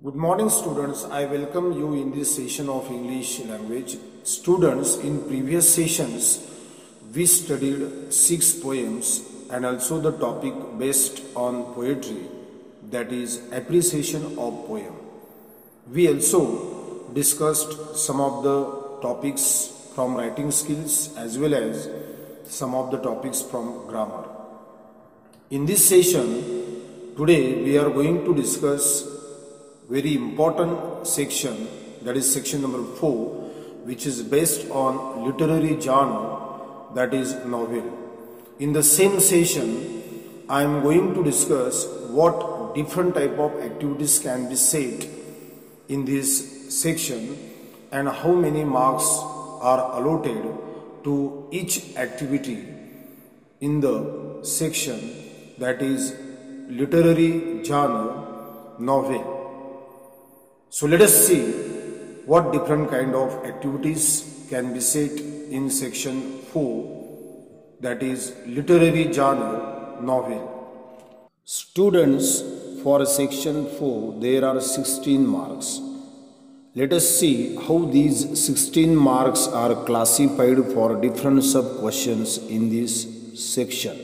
Good morning students, I welcome you in this session of English language. Students, in previous sessions we studied 6 poems and also the topic based on poetry, that is appreciation of poem. We also discussed some of the topics from writing skills as well as some of the topics from grammar. In this session today we are going to discuss very important section, that is section number 4, which is based on literary genre, that is novel. In the same session I am going to discuss what different type of activities can be set in this section and how many marks are allotted to each activity in the section, that is literary genre novel. So let us see what different kind of activities can be set in section 4, that is literary genre novel. Students, for section 4 there are 16 marks. Let us see how these 16 marks are classified for different sub-questions in this section.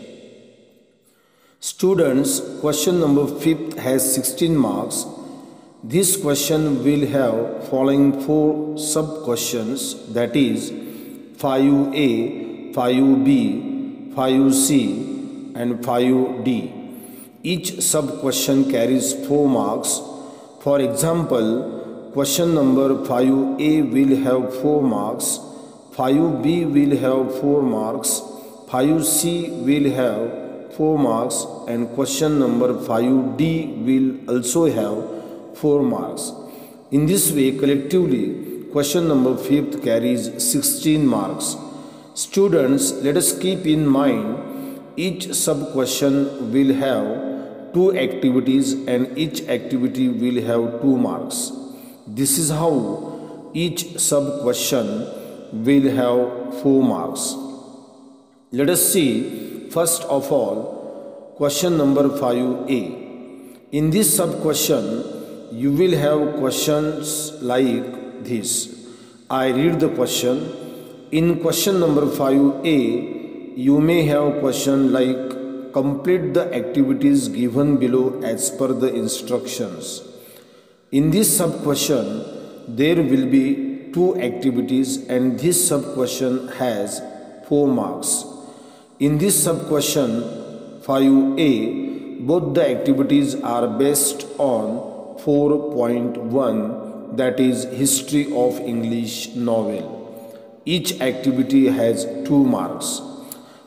Students, question number 5 has 16 marks. This question will have following 4 sub-questions, that is 5A, 5B, 5C and 5D. Each sub-question carries 4 marks. For example, question number 5A will have 4 marks, 5B will have 4 marks, 5C will have 4 marks and question number 5D will also have 4 marks. In this way, collectively, question number 5 carries 16 marks. Students, let us keep in mind each sub-question will have 2 activities and each activity will have 2 marks. This is how each sub-question will have 4 marks. Let us see, first of all, question number 5A. In this sub-question, you will have questions like this. I read the question. In question number 5A, you may have question like complete the activities given below as per the instructions. In this sub-question, there will be 2 activities and this sub-question has 4 marks. In this sub-question 5A, both the activities are based on 4.1, that is history of English novel. Each activity has 2 marks.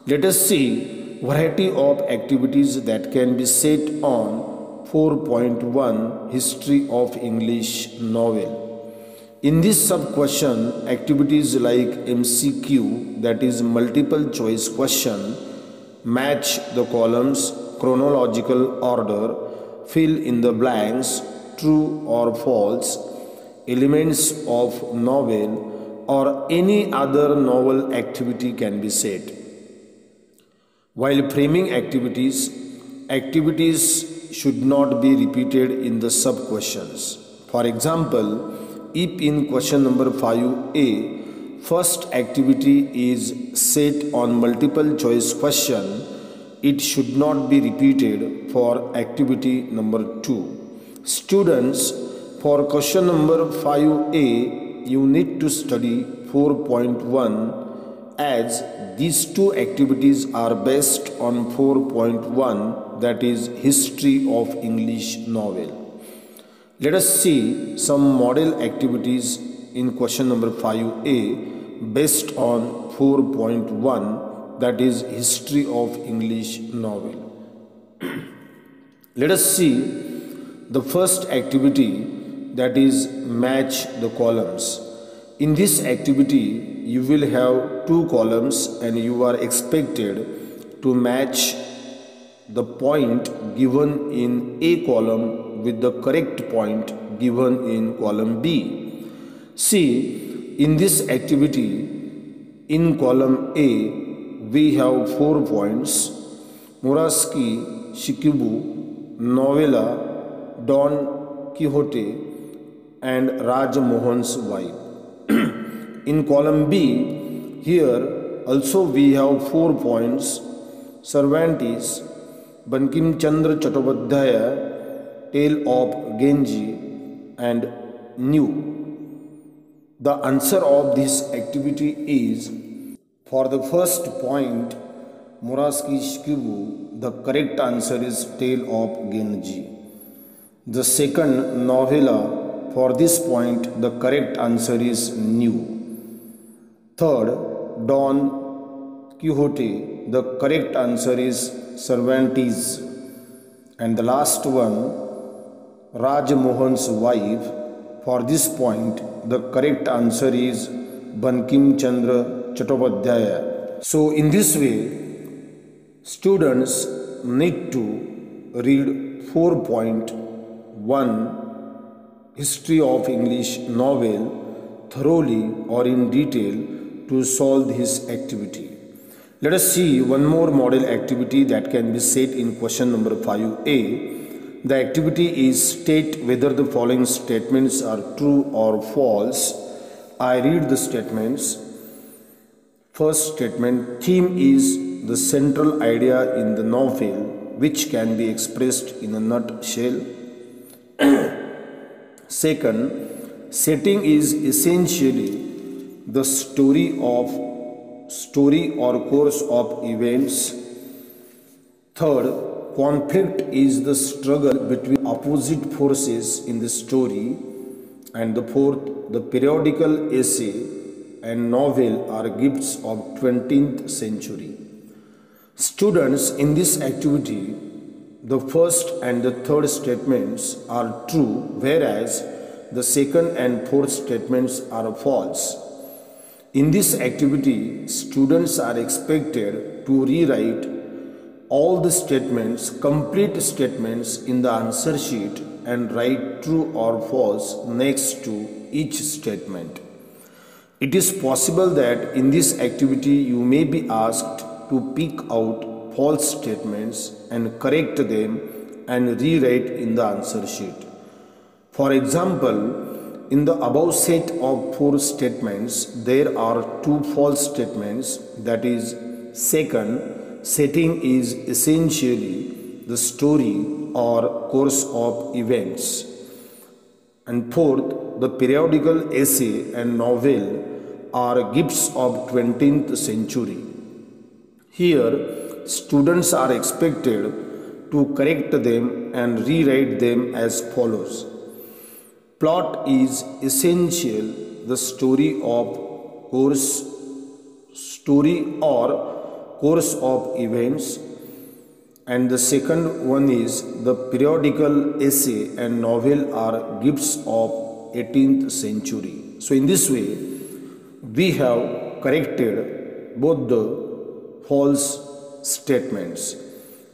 Let us see variety of activities that can be set on 4.1 history of English novel. In this sub-question, activities like MCQ, that is multiple choice question, match the columns, chronological order, fill in the blanks, true or false, elements of novel or any other novel activity can be set. While framing activities should not be repeated in the sub-questions. For example, if in question number 5A, first activity is set on multiple choice question, it should not be repeated for activity number 2. Students, for question number 5A, you need to study 4.1 as these 2 activities are based on 4.1, that is history of English novel. Let us see some model activities in question number 5A based on 4.1, that is history of English novel. Let us see the first activity, that is match the columns. In this activity, you will have 2 columns and you are expected to match the point given in A column with the correct point given in column B. See, in this activity, in column A, we have 4 points: Muraski, Shikibu, Novella, Don Quixote and Raj Mohan's wife. In column B, here also we have 4 points. Cervantes, Bankim Chandra Chattopadhyaya, Tale of Genji, and New. The answer of this activity is, for the first point, Muraski Shikibu, the correct answer is Tale of Genji. The second novella, for this point, the correct answer is New. Third, Don Quixote, the correct answer is Cervantes. And the last one, Raj Mohan's wife, for this point, the correct answer is Bankim Chandra Chattopadhyaya. So in this way, students need to read 4.1 History of English novel thoroughly or in detail to solve this activity. Let us see one more model activity that can be set in question number 5a. The activity is state whether the following statements are true or false. I read the statements. First statement, theme is the central idea in the novel which can be expressed in a nutshell. Second, setting is essentially the story or course of events. Third, conflict is the struggle between opposite forces in the story. And the fourth, the periodical essay and novel are gifts of 20th century. Students, in this activity, the first and the third statements are true, whereas the second and fourth statements are false. In this activity, students are expected to rewrite all the statements, complete statements in the answer sheet and write true or false next to each statement. It is possible that in this activity you may be asked to pick out false statements and correct them and rewrite in the answer sheet. For example, in the above set of 4 statements, there are 2 false statements, that is, second, setting is essentially the story or course of events. And fourth, the periodical essay and novel are gifts of 20th century. Here, students are expected to correct them and rewrite them as follows. Plot is essential the story or course of events. And the second one is the periodical essay and novel are gifts of 18th century. So in this way, we have corrected both the false statements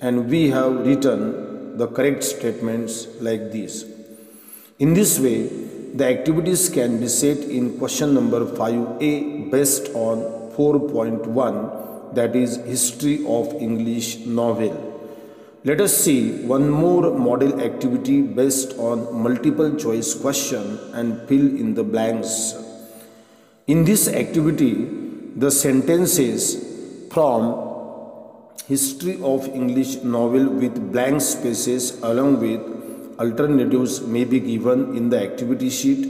and we have written the correct statements like this. In this way, the activities can be set in question number 5a based on 4.1, that is History of English novel. Let us see one more model activity based on multiple choice question and fill in the blanks. In this activity, the sentences from History of English novel with blank spaces along with alternatives may be given in the activity sheet.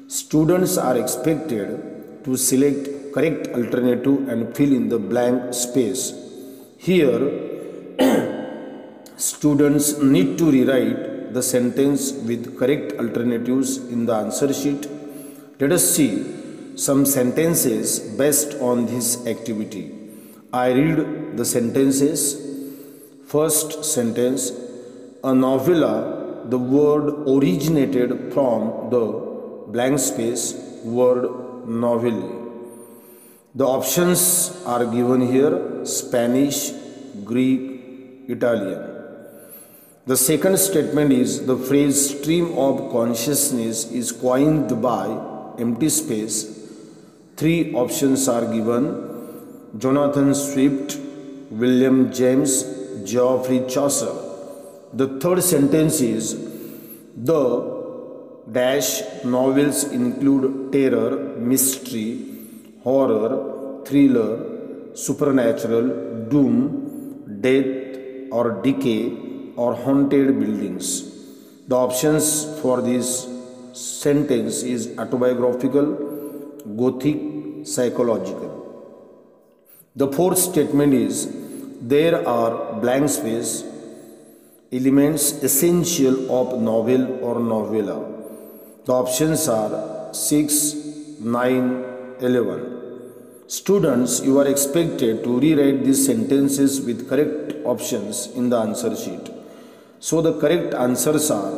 Students are expected to select correct alternative and fill in the blank space. Here, students need to rewrite the sentence with correct alternatives in the answer sheet. Let us see some sentences based on this activity. I read the sentences. First sentence, a novella, the word originated from the blank space word novelle. The options are given here: Spanish, Greek, Italian. The second statement is the phrase stream of consciousness is coined by empty space. 3 options are given: Jonathan Swift, William James, Geoffrey Chaucer. The third sentence is the dash novels include terror, mystery, horror, thriller, supernatural, doom, death or decay, or haunted buildings. The options for this sentence is autobiographical, gothic, psychological. The fourth statement is there are blank space elements essential of novel or novella. The options are 6, 9, 11. Students, you are expected to rewrite these sentences with correct options in the answer sheet. So the correct answers are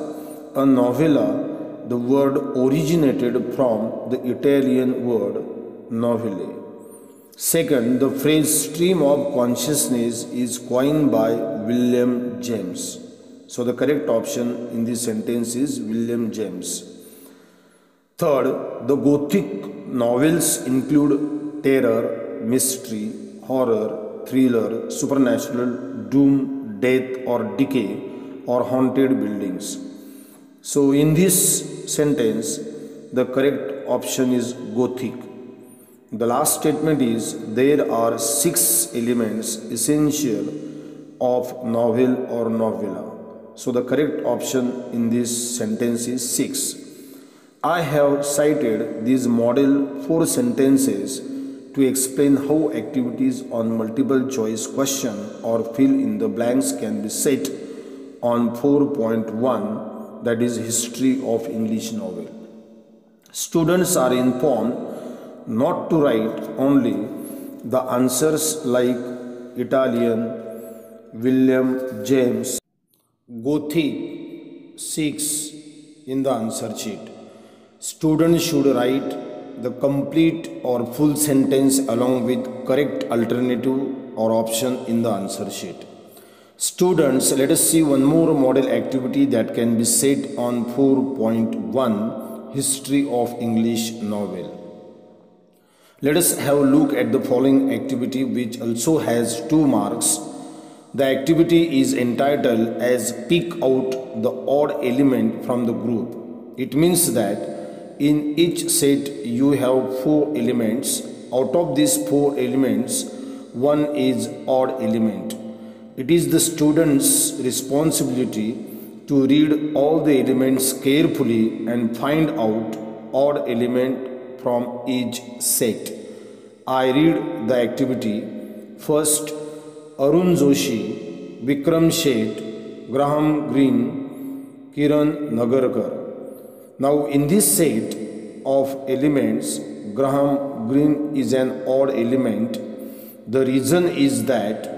a novella. The word originated from the Italian word novelle. Second, the phrase stream of consciousness is coined by William James. So the correct option in this sentence is William James. Third, the Gothic novels include terror, mystery, horror, thriller, supernatural, doom, death or decay, or haunted buildings. So in this sentence, the correct option is Gothic. The last statement is there are 6 elements essential of novel or novella. So the correct option in this sentence is 6. I have cited these model 4 sentences to explain how activities on multiple choice question or fill in the blanks can be set on 4.1, that is history of English novel. Students are informed not to write only the answers like Italian, William James, Gothic, 6 in the answer sheet. Students should write the complete or full sentence along with correct alternative or option in the answer sheet. Students, let us see one more model activity that can be set on 4.1, history of English novel. Let us have a look at the following activity, which also has 2 marks. The activity is entitled as pick out the odd element from the group. It means that in each set you have 4 elements. Out of these 4 elements, one is odd element. It is the student's responsibility to read all the elements carefully and find out odd element from each set. I read the activity. First, Arun Joshi, Vikram Sheth, Graham Greene, Kiran Nagarkar. Now in this set of elements, Graham Greene is an odd element. The reason is that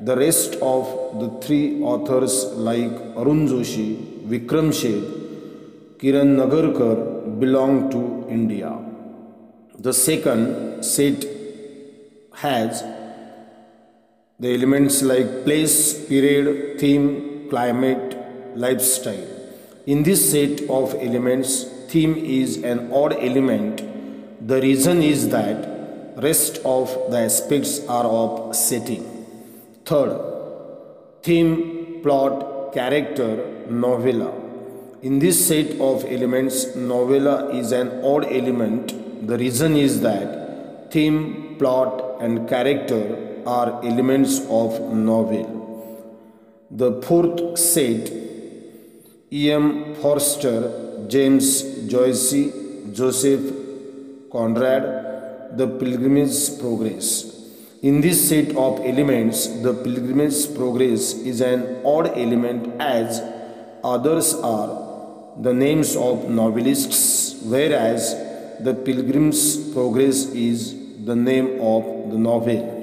the rest of the 3 authors like Arun Joshi, Vikram Sheth, Kiran Nagarkar belong to India. The second set has the elements like place, period, theme, climate, lifestyle. In this set of elements, theme is an odd element. The reason is that rest of the aspects are of setting. Third, theme, plot, character, novella. In this set of elements, novella is an odd element. The reason is that theme, plot and character are elements of novel. The fourth set, E.M. Forster, James Joyce, Joseph Conrad, The Pilgrim's Progress. In this set of elements, the Pilgrim's Progress is an odd element as others are the names of novelists, whereas the Pilgrim's Progress is the name of the novel.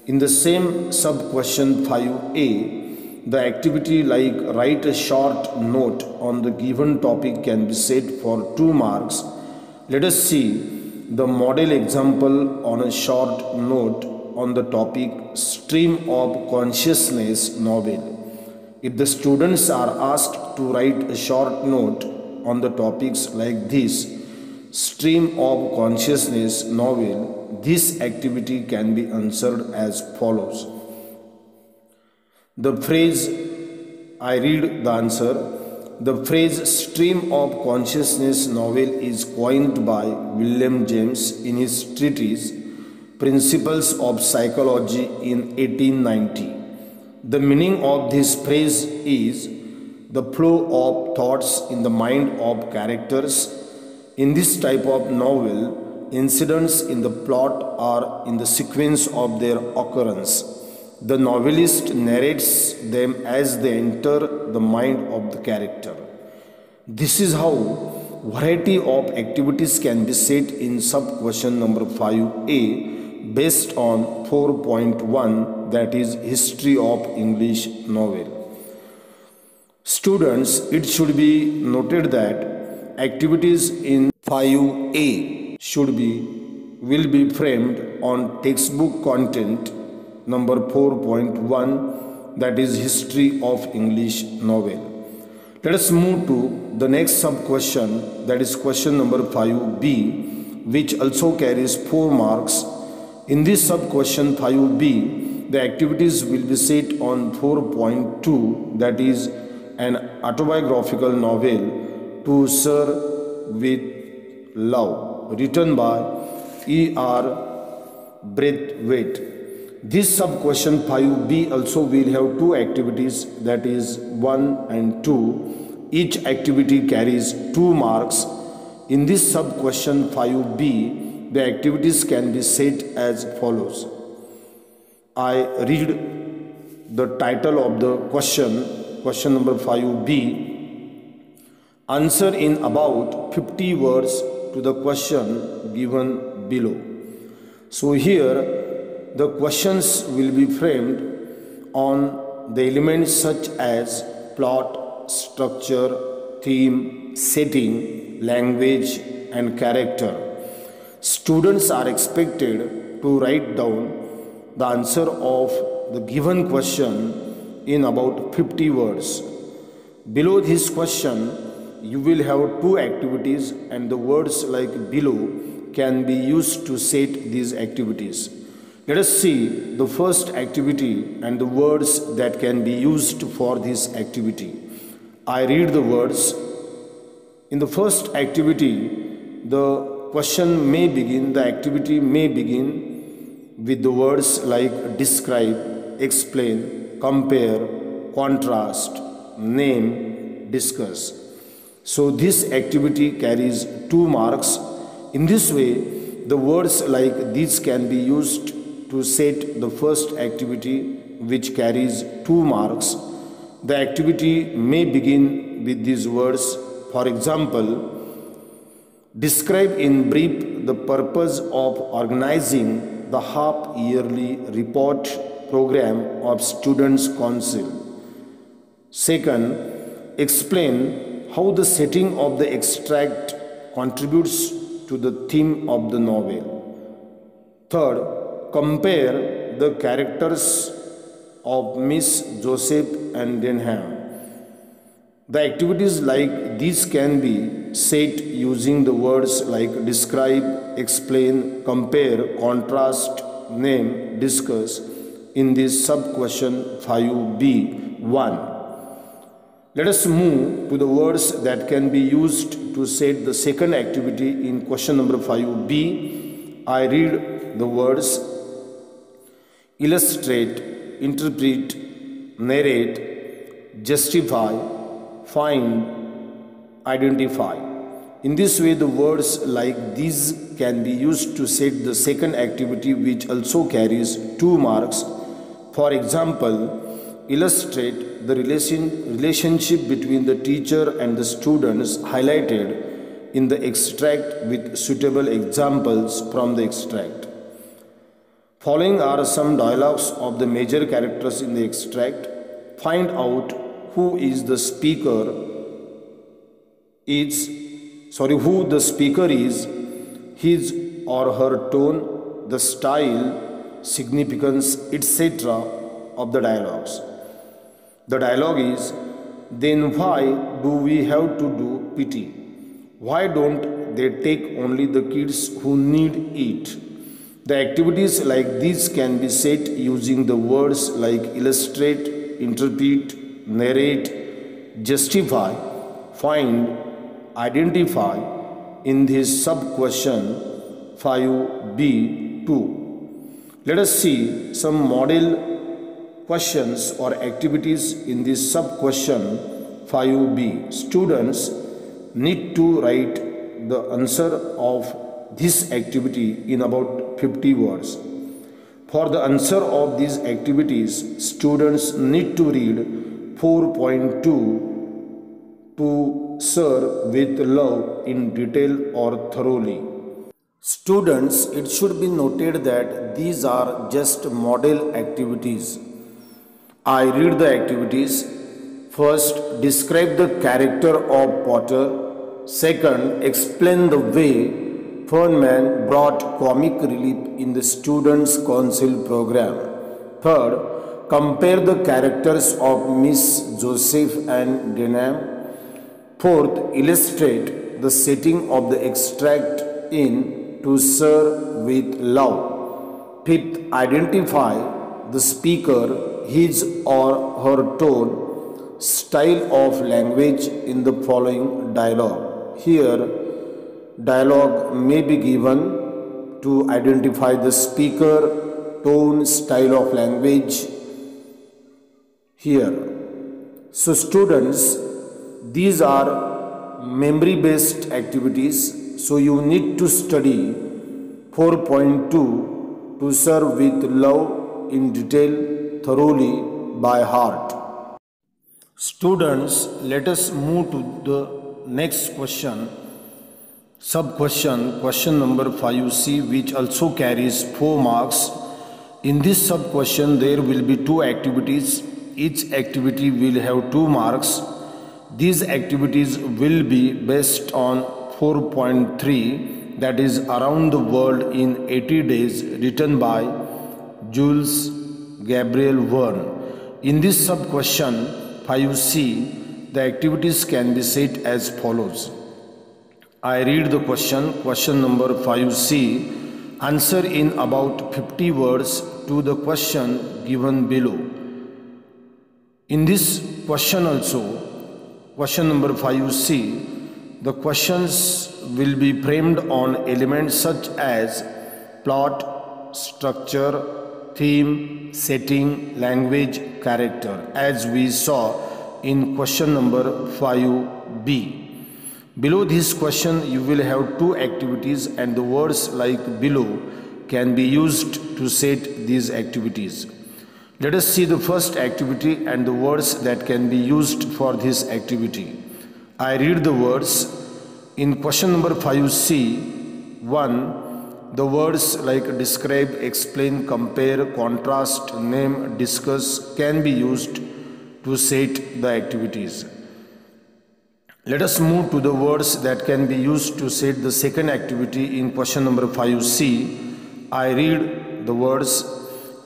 In the same sub-question 5a, the activity like write a short note on the given topic can be set for 2 marks. Let us see the model example on a short note on the topic Stream of Consciousness novel. If the students are asked to write a short note on the topics like this, Stream of Consciousness novel, this activity can be answered as follows. The phrase, I read the answer, The phrase stream of consciousness novel is coined by William James in his treatise Principles of Psychology in 1890. The meaning of this phrase is the flow of thoughts in the mind of characters. In this type of novel, incidents in the plot are in the sequence of their occurrence. The novelist narrates them as they enter the mind of the character. This is how variety of activities can be set in sub-question number 5A based on 4.1, that is History of English Novel. Students, it should be noted that activities in 5A will be framed on textbook content number 4.1, that is History of English Novel. Let us move to the next sub question, that is question number 5B, which also carries 4 marks. In this sub question 5B, the activities will be set on 4.2, that is an autobiographical novel, To Sir with Love, written by E.R. Braithwaite. This sub question 5B also will have 2 activities, that is 1 and 2. Each activity carries 2 marks. In this sub question 5B, the activities can be set as follows. I read the title of the question number 5B. Answer in about 50 words to the question given below. So here the questions will be framed on the elements such as plot, structure, theme, setting, language, and character. Students are expected to write down the answer of the given question in about 50 words. Below this question, you will have 2 activities, and the words like below can be used to set these activities. Let us see the first activity and the words that can be used for this activity. I read the words. In the first activity, the activity may begin with the words like describe, explain, compare, contrast, name, discuss. So this activity carries 2 marks. In this way, the words like these can be used to set the first activity, which carries 2 marks. The activity may begin with these words. For example, describe in brief the purpose of organizing the half-yearly report program of Students' Council. Second, explain how the setting of the extract contributes to the theme of the novel. Third, compare the characters of Miss Joseph and Denham. The activities like these can be set using the words like describe, explain, compare, contrast, name, discuss in this sub-question 5B1. Let us move to the words that can be used to set the second activity in question number 5B. I read the words illustrate, interpret, narrate, justify, find, identify. In this way, the words like these can be used to set the second activity, which also carries 2 marks. For example, illustrate the relationship between the teacher and the students highlighted in the extract with suitable examples from the extract. Following are some dialogues of the major characters in the extract. Find out who the speaker is, his or her tone, the style, significance, etc. of the dialogues. The dialogue is, then why do we have to do pity? Why don't they take only the kids who need it? The activities like these can be set using the words like illustrate, interpret, narrate, justify, find, identify in this sub-question 5b2. Let us see some model questions or activities in this sub-question 5b. Students need to write the answer of this activity in about 50 words. For the answer of these activities, students need to read 4.2 to serve with love in detail or thoroughly. Students, it should be noted that these are just model activities. I read the activities. First, describe the character of Potter. Second, explain the way Fernman brought comic relief in the Students' Council program. Third, compare the characters of Miss Joseph and Denham. Fourth, illustrate the setting of the extract in To Serve with Love. Fifth, identify the speaker, his or her tone, style of language in the following dialogue. Here, dialogue may be given to identify the speaker, tone, style of language here. So students, these are memory-based activities. So you need to study 4.2 To Serve with Love in detail, thoroughly by heart. Students, let us move to the next question. Sub-question, question number 5C, which also carries 4 marks. In this sub-question, there will be 2 activities. Each activity will have 2 marks. These activities will be based on 4.3, that is Around the World in 80 Days, written by Jules Gabriel Verne. In this sub-question 5C, the activities can be set as follows. I read the question. Question number 5C. Answer in about 50 words to the question given below. In this question also, question number 5C, the questions will be framed on elements such as plot, structure, theme, setting, language, character, as we saw in question number 5b. Below this question, you will have 2 activities, and the words like below can be used to set these activities. Let us see the first activity and the words that can be used for this activity. I read the words. In question number 5C, 1, the words like describe, explain, compare, contrast, name, discuss can be used to set the activities. Let us move to the words that can be used to set the second activity in question number 5C. I read the words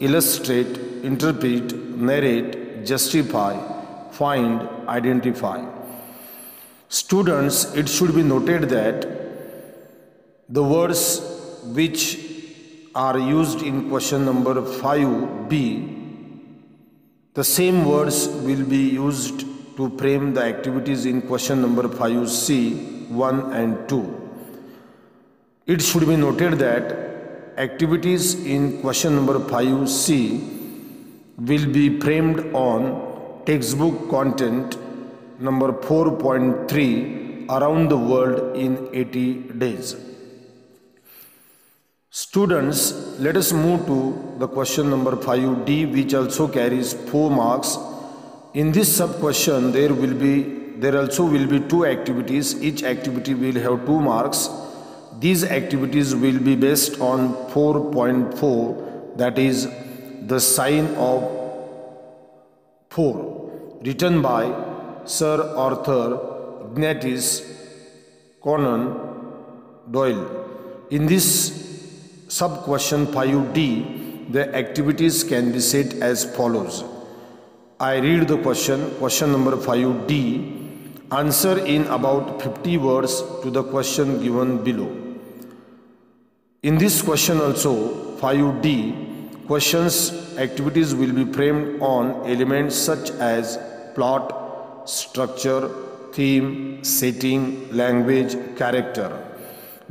illustrate, interpret, narrate, justify, find, identify. Students, it should be noted that the words which are used in question number 5b, the same words will be used to frame the activities in question number 5c, 1 and 2. It should be noted that activities in question number 5c will be framed on textbook content number 4.3, Around the World in 80 Days. Students, let us move to the question number 5d, which also carries 4 marks. In this sub-question, there also will be 2 activities. Each activity will have 2 marks. These activities will be based on 4.4, that is the sign of 4, written by Sir Arthur Ignatius Conan Doyle. In this sub-question 5d, the activities can be set as follows. I read the question. Question number 5d. Answer in about 50 words to the question given below. In this question also, 5d, questions activities will be framed on elements such as plot, structure, theme, setting, language, character.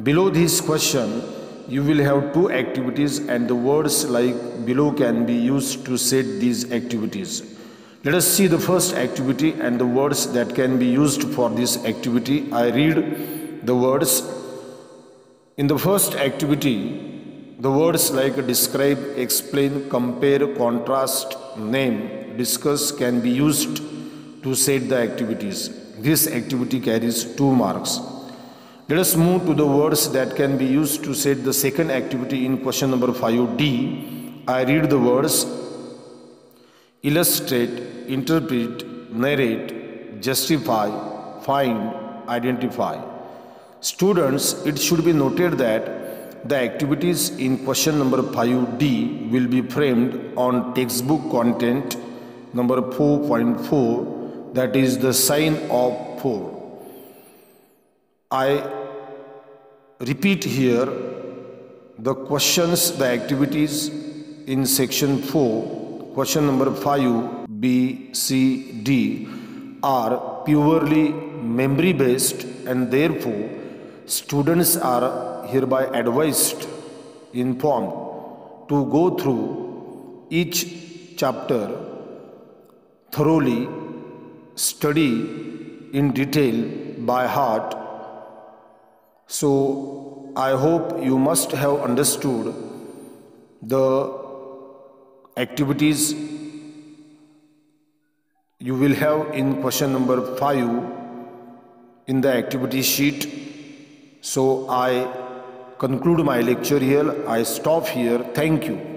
Below this question, you will have two activities and the words like below can be used to set these activities. Let us see the first activity and the words that can be used for this activity. I read the words. In the first activity, the words like describe, explain, compare, contrast, name, discuss can be used to set the activities. This activity carries 2 marks. Let us move to the words that can be used to set the second activity in question number 5D. I read the words illustrate, interpret, narrate, justify, find, identify. Students, it should be noted that the activities in question number 5D will be framed on textbook content number 4.4, that is the sign of 4. I repeat here the questions, the activities in section 4, question number 5, B, C, D are purely memory based, and therefore students are hereby advised, informed to go through each chapter thoroughly, study in detail by heart. So I hope you must have understood the activities you will have in question number 5 in the activity sheet. So I conclude my lecture here. I stop here. Thank you.